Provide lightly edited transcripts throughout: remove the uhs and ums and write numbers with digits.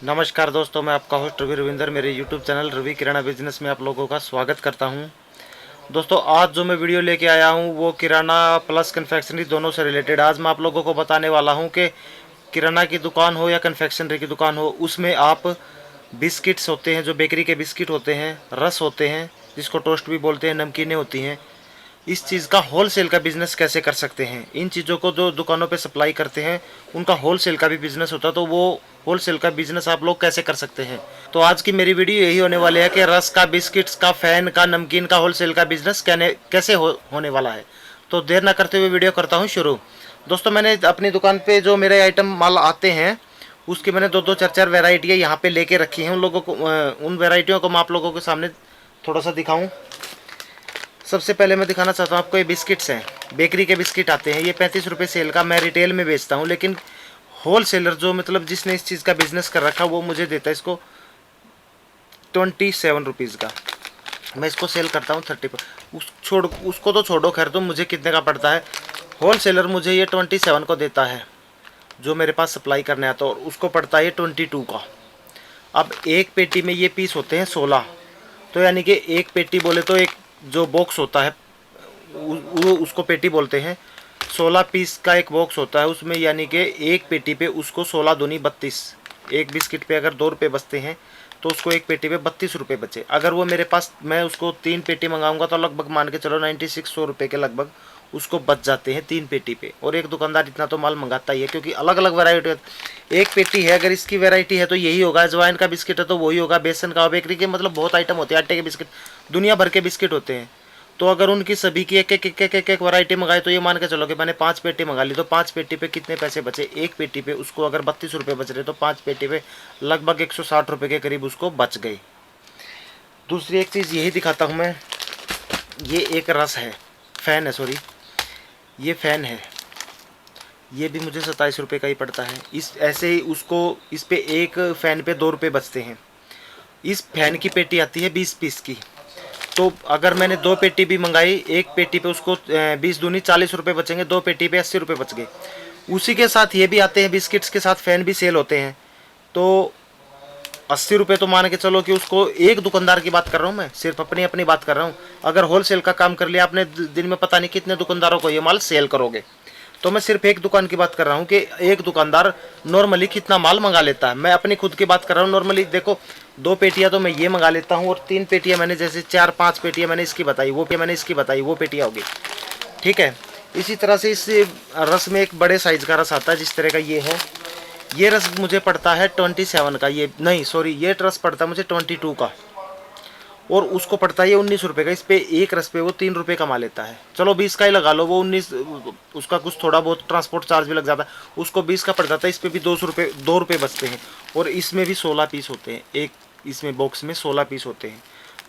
नमस्कार दोस्तों, मैं आपका होस्ट रवि रविंदर मेरे YouTube चैनल रवि किराना बिजनेस में आप लोगों का स्वागत करता हूं। दोस्तों, आज जो मैं वीडियो लेके आया हूं वो किराना प्लस कन्फेक्शनरी दोनों से रिलेटेड। आज मैं आप लोगों को बताने वाला हूं कि किराना की दुकान हो या कन्फेक्शनरी की दुकान हो, उसमें आप बिस्किट्स होते हैं, जो बेकरी के बिस्किट होते हैं, रस होते हैं जिसको टोस्ट भी बोलते हैं, नमकीनें होती हैं, इस चीज़ का होलसेल का बिज़नेस कैसे कर सकते हैं। इन चीज़ों को जो दुकानों पे सप्लाई करते हैं उनका होलसेल का भी बिज़नेस होता है, तो वो होलसेल का बिज़नेस आप लोग कैसे कर सकते हैं। तो आज की मेरी वीडियो यही होने वाली है कि रस का, बिस्किट्स का, फ़ैन का, नमकीन का होलसेल का बिज़नेस कैसे होने वाला है। तो देर ना करते हुए वीडियो करता हूँ शुरू। दोस्तों, मैंने अपनी दुकान पर जो मेरे आइटम माल आते हैं उसकी मैंने दो चार चार वेराइटियाँ यहाँ पर लेके रखी हैं। उन वेराइटियों को मैं आप लोगों के सामने थोड़ा सा दिखाऊँ। सबसे पहले मैं दिखाना चाहता हूँ आपको, ये बिस्किट्स हैं, बेकरी के बिस्किट आते हैं। ये 35 रुपये सेल का मैं रिटेल में बेचता हूँ, लेकिन होल सेलर जो मतलब जिसने इस चीज़ का बिज़नेस कर रखा वो मुझे देता है इसको 27 रुपीज़ का। मैं इसको सेल करता हूँ 30 पर। उसको तो छोड़ो, खैर तो मुझे कितने का पड़ता है। होल सेलर मुझे ये 27 को देता है जो मेरे पास सप्लाई करने आता है, और उसको पड़ता है ये 22 का। अब एक पेटी में ये पीस होते हैं 16, तो यानी कि एक पेटी बोले तो एक जो बॉक्स होता है उसको पेटी बोलते हैं। 16 पीस का एक बॉक्स होता है उसमें, यानी कि एक पेटी पे उसको 16 दूनी 32। एक बिस्किट पे अगर 2 रुपये बचते हैं तो उसको एक पेटी पे 32 रुपये बचे। अगर वो मेरे पास, मैं उसको 3 पेटी मंगाऊंगा तो लगभग मान के चलो 96 रुपये के लगभग उसको बच जाते हैं 3 पेटी पे। और एक दुकानदार इतना तो माल मंगाता ही है, क्योंकि अलग अलग वैरायटी। एक पेटी है, अगर इसकी वैरायटी है तो यही होगा, अजवाइन का बिस्किट है तो वही होगा, बेसन का, बेकरी के मतलब बहुत आइटम होते हैं, आटे के बिस्किट, दुनिया भर के बिस्किट होते हैं। तो अगर उनकी सभी की एक वैरायटी मंगाई तो ये मान के चलो कि मैंने 5 पेटी मंगा ली, तो 5 पेटी पे कितने पैसे बचे। एक पेटी पे उसको अगर 32 रुपये बच रहे तो 5 पेटी पे लगभग 160 रुपये के करीब उसको बच गए। दूसरी एक चीज़ यही दिखाता हूँ मैं। ये एक रस है, फ़ैन है, सॉरी, ये फ़ैन है, ये भी मुझे 27 रुपये का ही पड़ता है। इस ऐसे ही उसको, इस पे एक फ़ैन पे 2 रुपये बचते हैं। इस फैन की पेटी आती है 20 पीस की, तो अगर मैंने 2 पेटी भी मंगाई, एक पेटी पे उसको 20 दूनी 40 रुपये बचेंगे, 2 पेटी पे 80 रुपये बच गए। उसी के साथ ये भी आते हैं, बिस्किट्स के साथ फ़ैन भी सेल होते हैं, तो 80 रुपये तो मान के चलो कि उसको, एक दुकानदार की बात कर रहा हूँ मैं, सिर्फ अपनी बात कर रहा हूँ। अगर होलसेल का काम कर लिया आपने, दिन में पता नहीं कितने दुकानदारों को ये माल सेल करोगे। तो मैं सिर्फ एक दुकान की बात कर रहा हूँ कि एक दुकानदार नॉर्मली कितना माल मंगा लेता है। मैं अपनी खुद की बात कर रहा हूँ। नॉर्मली देखो, 2 पेटियाँ तो मैं ये मंगा लेता हूँ, और 3 पेटियाँ मैंने, जैसे 4-5 पेटियाँ मैंने इसकी बताई, वो पेटियाँ होगी, ठीक है। इसी तरह से इस रस में एक बड़े साइज़ का रस आता है, जिस तरह का ये है। ये रस मुझे पड़ता है 27 का, ये नहीं सॉरी, ये रस पड़ता है मुझे 22 का, और उसको पड़ता है ये 19 रुपये का। इस पे एक रस पे वो 3 रुपये कमा लेता है। चलो 20 का ही लगा लो, वो 19, उसका कुछ थोड़ा बहुत ट्रांसपोर्ट चार्ज भी लग जाता है, उसको 20 का पड़ जाता है। इस पे भी 2 रुपये बचते हैं, और इसमें भी 16 पीस होते हैं। एक इसमें बॉक्स में 16 पीस होते हैं,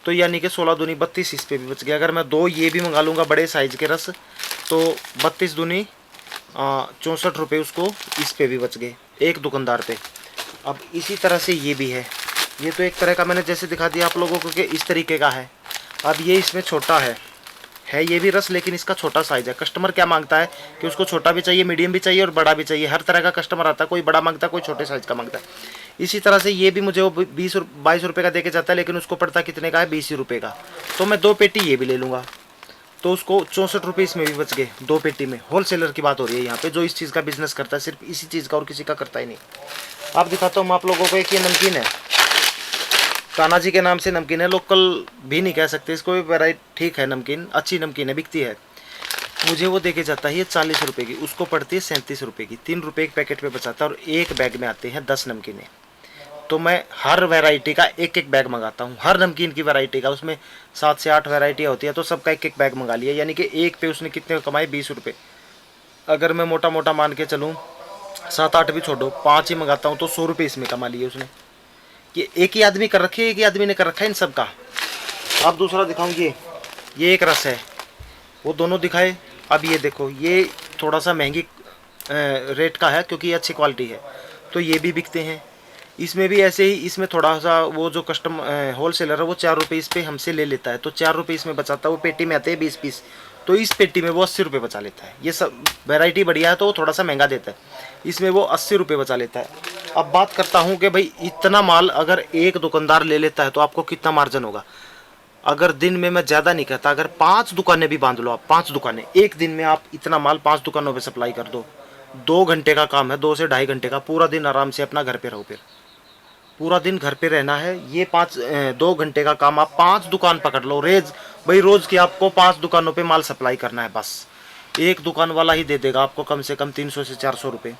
तो यानी कि 16 दूनी 32 इस पर भी बच गया। अगर मैं 2 ये भी मंगा लूँगा बड़े साइज़ के रस, तो 32 दूनी 64 रुपये उसको इस पर भी बच गए, एक दुकानदार पे। अब इसी तरह से ये भी है। ये तो एक तरह का मैंने जैसे दिखा दिया आप लोगों को कि इस तरीके का है। अब ये इसमें छोटा है ये भी रस, लेकिन इसका छोटा साइज़ है। कस्टमर क्या मांगता है कि उसको छोटा भी चाहिए, मीडियम भी चाहिए और बड़ा भी चाहिए। हर तरह का कस्टमर आता है, कोई बड़ा मांगता है, कोई छोटे साइज़ का मांगता है। इसी तरह से ये भी मुझे वो 22 रुपये का दे के जाता है, लेकिन उसको पड़ता कितने का है, 20 रुपये का। तो मैं 2 पेटी ये भी ले लूँगा, तो उसको 64 रुपये इसमें भी बच गए, 2 पेटी में। होलसेलर की बात हो रही है यहाँ पे, जो इस चीज़ का बिज़नेस करता है, सिर्फ इसी चीज़ का, और किसी का करता ही नहीं। आप दिखाता हूँ मैं आप लोगों को। एक ये नमकीन है, कान्हा जी के नाम से नमकीन है, लोकल भी नहीं कह सकते इसको, वैरायटी ठीक है, नमकीन अच्छी नमकीन है, बिकती है। मुझे वो देके जाता है ये 40 रुपये की, उसको पड़ती है 37 रुपये की। 3 रुपये एक पैकेट पे बचाता है, और एक बैग में आते हैं 10 नमकीनें। तो मैं हर वैरायटी का एक बैग मंगाता हूँ, हर नमकीन की वैरायटी का। उसमें 7 से 8 वैरायटियाँ होती है, तो सबका एक बैग मंगा लिया, यानी कि एक पे उसने कितने कमाए, 20 रुपये। अगर मैं मोटा मान के चलूँ, 7-8 भी छोड़ो, 5 ही मंगाता हूँ, तो 100 रुपये इसमें कमा लिए उसने। ये एक ही आदमी कर रखी है, एक ही आदमी ने कर रखा है इन सब का। अब दूसरा दिखाऊं, ये एक रस है, वो दोनों दिखाए। अब ये देखो, ये थोड़ा सा महंगी रेट का है, क्योंकि ये अच्छी क्वालिटी है, तो ये भी बिकते हैं। इसमें भी ऐसे ही, इसमें थोड़ा सा वो जो होलसेलर है वो 4 रुपये इस पर हमसे ले लेता है, तो 4 रुपये इसमें बचाता है। वो पेटी में आते हैं 20 पीस, तो इस पेटी में वो 80 रुपये बचा लेता है। ये सब वैरायटी बढ़िया है तो वो थोड़ा सा महंगा देता है, इसमें वो 80 रुपये बचा लेता है। अब बात करता हूँ कि भाई इतना माल अगर एक दुकानदार ले लेता है तो आपको कितना मार्जिन होगा। अगर दिन में, मैं ज़्यादा नहीं कहता, अगर 5 दुकानें भी बांध लो आप, 5 दुकानें एक दिन में, आप इतना माल 5 दुकानों पे सप्लाई कर दो, 2 घंटे का काम है, 2 से ढाई घंटे का, पूरा दिन आराम से अपना घर पे रहो। फिर पूरा दिन घर पे रहना है, ये 2 घंटे का काम आप 5 दुकान पकड़ लो रेज भाई, रोज की आपको 5 दुकानों पे माल सप्लाई करना है बस। एक दुकान वाला ही दे देगा आपको कम से कम 300 से 400 रुपये,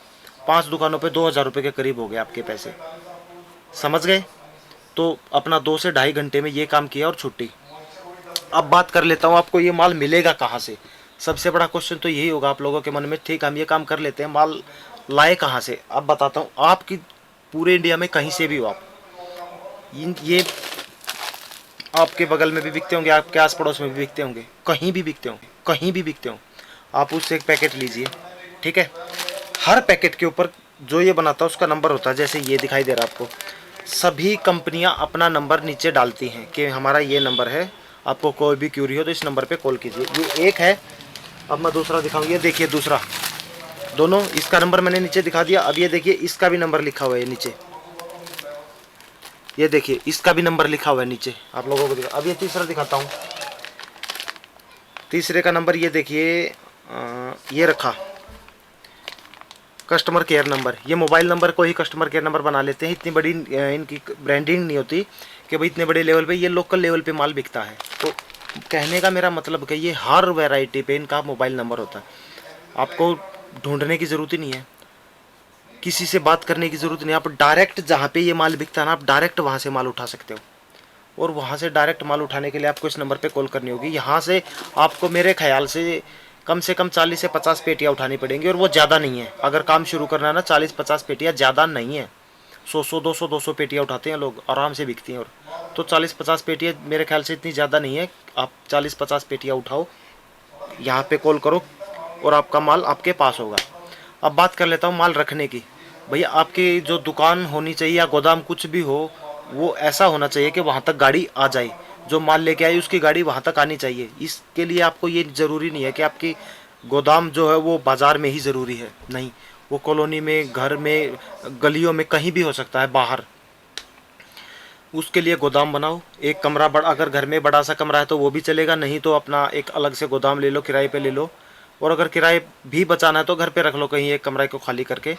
5 दुकानों पे 2000 रुपये के करीब हो गए आपके पैसे, समझ गए। तो अपना 2 से ढाई घंटे में ये काम किया और छुट्टी। अब बात कर लेता हूँ आपको ये माल मिलेगा कहाँ से। सबसे बड़ा क्वेश्चन तो यही होगा आप लोगों के मन में, ठीक हम ये काम कर लेते हैं, माल लाए कहाँ से। अब बताता हूँ, आपकी पूरे इंडिया में कहीं से भी हो आप, ये आपके बगल में भी बिकते होंगे, आपके आस पड़ोस में भी बिकते होंगे, कहीं भी बिकते होंगे, कहीं भी बिकते हों, आप उससे एक पैकेट लीजिए, ठीक है। हर पैकेट के ऊपर जो ये बनाता है उसका नंबर होता है, जैसे ये दिखाई दे रहा है आपको। सभी कंपनियां अपना नंबर नीचे डालती हैं कि हमारा ये नंबर है, आपको कोई भी क्यूरी हो तो इस नंबर पे कॉल कीजिए। ये एक है, अब मैं दूसरा दिखाऊँ, ये देखिए दूसरा, दोनों, इसका नंबर मैंने नीचे दिखा दिया। अब ये देखिए इसका भी नंबर लिखा हुआ है नीचे, ये देखिए इसका भी नंबर लिखा हुआ है नीचे, आप लोगों को दिखा। अब ये तीसरा दिखाता हूँ, तीसरे का नंबर ये देखिए, ये रखा कस्टमर केयर नंबर। ये मोबाइल नंबर को ही कस्टमर केयर नंबर बना लेते हैं, इतनी बड़ी इनकी ब्रांडिंग नहीं होती कि भाई इतने बड़े लेवल पे, ये लोकल लेवल पे माल बिकता है। तो कहने का मेरा मतलब कि ये हर वैरायटी पे इनका मोबाइल नंबर होता है, आपको ढूंढने की ज़रूरत ही नहीं है, किसी से बात करने की ज़रूरत नहीं, आप डायरेक्ट जहाँ पे ये माल बिकता है ना, आप डायरेक्ट वहाँ से माल उठा सकते हो। और वहाँ से डायरेक्ट माल उठाने के लिए आपको इस नंबर पे कॉल करनी होगी। यहाँ से आपको मेरे ख्याल से कम 40 से 50 पेटियाँ उठानी पड़ेंगी, और वो ज़्यादा नहीं है। अगर काम शुरू करना है ना, 40-50 पेटियाँ ज़्यादा नहीं है, 100-200 पेटियाँ उठाते हैं लोग, आराम से बिकती हैं। और तो 40-50 पेटियाँ मेरे ख्याल से इतनी ज़्यादा नहीं है। आप 40-50 पेटियाँ उठाओ, यहाँ पे कॉल करो और आपका माल आपके पास होगा। अब बात कर लेता हूँ माल रखने की। भैया आपकी जो दुकान होनी चाहिए या गोदाम कुछ भी हो, वो ऐसा होना चाहिए कि वहाँ तक गाड़ी आ जाए, जो माल लेके आई उसकी गाड़ी वहाँ तक आनी चाहिए। इसके लिए आपको ये ज़रूरी नहीं है कि आपकी गोदाम जो है वो बाज़ार में ही ज़रूरी है, नहीं, वो कॉलोनी में, घर में, गलियों में, कहीं भी हो सकता है, बाहर। उसके लिए गोदाम बनाओ, एक कमरा बड़ा, अगर घर में बड़ा सा कमरा है तो वो भी चलेगा, नहीं तो अपना एक अलग से गोदाम ले लो, किराए पे ले लो। और अगर किराए भी बचाना है तो घर पे रख लो कहीं एक कमरे को खाली करके।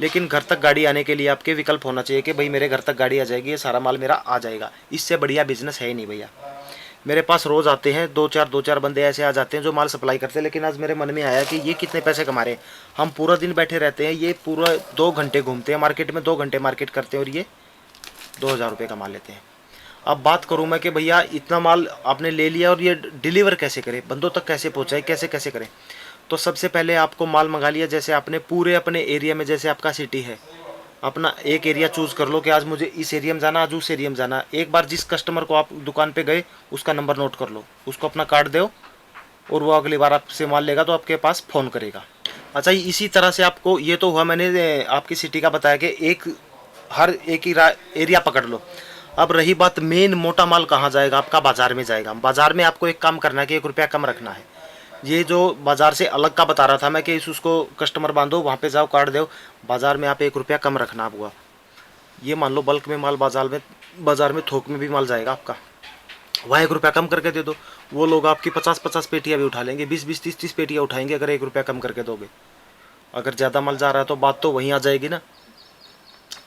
लेकिन घर तक गाड़ी आने के लिए आपके विकल्प होना चाहिए कि भाई मेरे घर तक गाड़ी आ जाएगी, ये सारा माल मेरा आ जाएगा। इससे बढ़िया बिजनेस है ही नहीं भैया। मेरे पास रोज़ आते हैं दो चार बंदे ऐसे आ जाते हैं जो माल सप्लाई करते हैं। लेकिन आज मेरे मन में आया कि ये कितने पैसे कमा रहे हैं। हम पूरा दिन बैठे रहते हैं, ये पूरा 2 घंटे घूमते हैं मार्केट में, 2 घंटे मार्केट करते हैं और ये 2000 रुपये कमा लेते हैं। अब बात करूँ मैं कि भैया इतना माल आपने ले लिया और ये डिलीवर कैसे करें, बंदों तक कैसे पहुँचाए, कैसे कैसे करें। तो सबसे पहले आपको माल मंगा लिया, जैसे आपने पूरे अपने एरिया में, जैसे आपका सिटी है, अपना एक एरिया चूज़ कर लो कि आज मुझे इस एरिया में जाना, आज उस एरिया में जाना। एक बार जिस कस्टमर को आप दुकान पे गए उसका नंबर नोट कर लो, उसको अपना कार्ड दो और वो अगली बार आपसे माल लेगा तो आपके पास फ़ोन करेगा। अच्छा, इसी तरह से आपको, ये तो हुआ मैंने आपकी सिटी का बताया कि हर एक ही एरिया पकड़ लो। अब रही बात मेन मोटा माल कहाँ जाएगा, आपका बाज़ार में जाएगा। बाज़ार में आपको एक काम करना है कि 1 रुपया कम रखना है। ये जो बाज़ार से अलग का बता रहा था मैं कि उसको कस्टमर बांधो, वहाँ पे जाओ, कार्ड दो, बाज़ार में आप 1 रुपया कम रखना हुआ। ये मान लो बल्क में माल बाज़ार में थोक में भी माल जाएगा आपका, वहाँ 1 रुपया कम करके दे दो। वो लोग आपकी 50-50 पेटियाँ भी उठा लेंगे, 20-20, 30-30 पेटियाँ उठाएंगे अगर 1 रुपया कम करके दोगे। अगर ज़्यादा माल जा रहा है तो बात तो वहीं आ जाएगी ना।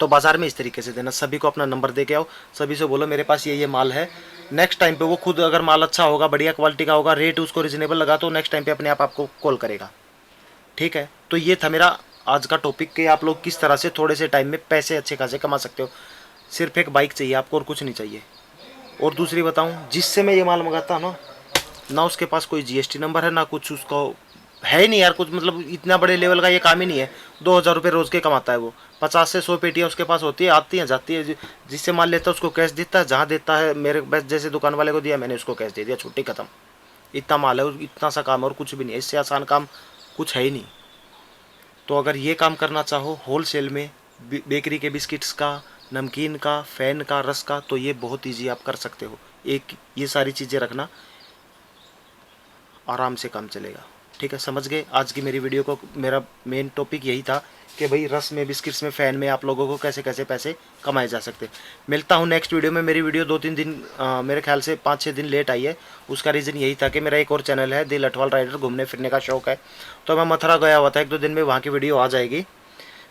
तो बाज़ार में इस तरीके से देना, सभी को अपना नंबर दे के आओ, सभी से बोलो मेरे पास ये माल है। नेक्स्ट टाइम पे वो खुद, अगर माल अच्छा होगा, बढ़िया क्वालिटी का होगा, रेट उसको रिजनेबल लगा, तो नेक्स्ट टाइम पे अपने आप आपको कॉल करेगा। ठीक है, तो ये था मेरा आज का टॉपिक कि आप लोग किस तरह से थोड़े से टाइम में पैसे अच्छे खासे कमा सकते हो। सिर्फ एक बाइक चाहिए आपको और कुछ नहीं चाहिए। और दूसरी बताऊँ, जिससे मैं ये माल मंगाता हूँ ना उसके पास कोई GST नंबर है ना कुछ, उसको है ही नहीं यार कुछ, मतलब इतना बड़े लेवल का ये काम ही नहीं है। 2000 रुपये रोज़ के कमाता है वो, 50 से 100 पेटियाँ उसके पास होती है, आती हैं जाती है। जिससे माल लेता है उसको कैश देता है, जहाँ देता है, मेरे बस जैसे दुकान वाले को दिया मैंने उसको कैश दे दिया, छुट्टी खत्म। इतना माल है, इतना सा काम है और कुछ भी नहीं है, इससे आसान काम कुछ है ही नहीं। तो अगर ये काम करना चाहो होल सेल में, बेकरी के बिस्किट्स का, नमकीन का, फ़ैन का, रस का, तो ये बहुत ईजी आप कर सकते हो। एक ये सारी चीज़ें रखना, आराम से काम चलेगा। ठीक है, समझ गए। आज की मेरी वीडियो को मेरा मेन टॉपिक यही था कि भाई रस में, बिस्किट्स में, फ़ैन में आप लोगों को कैसे कैसे पैसे कमाए जा सकते। मिलता हूँ नेक्स्ट वीडियो में। मेरी वीडियो 2-3 दिन मेरे ख्याल से 5-6 दिन लेट आई है। उसका रीज़न यही था कि मेरा एक और चैनल है द लठवाल राइडर, घूमने फिरने का शौक है, तो मैं मथुरा गया हुआ था, 1-2 दिन में वहाँ की वीडियो आ जाएगी।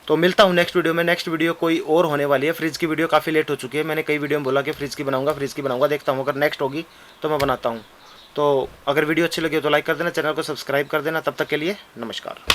तो मिलता हूँ नेक्स्ट वीडियो में। नेक्स्ट वीडियो कोई और होने वाली है। फ्रिज की वीडियो काफ़ी लेट हो चुकी है। मैंने कई वीडियो में बोला कि फ्रिज की बनाऊंगा, देखता हूँ अगर नेक्स्ट होगी तो मैं बनाता हूँ। तो अगर वीडियो अच्छी लगी हो तो लाइक कर देना, चैनल को सब्सक्राइब कर देना। तब तक के लिए नमस्कार।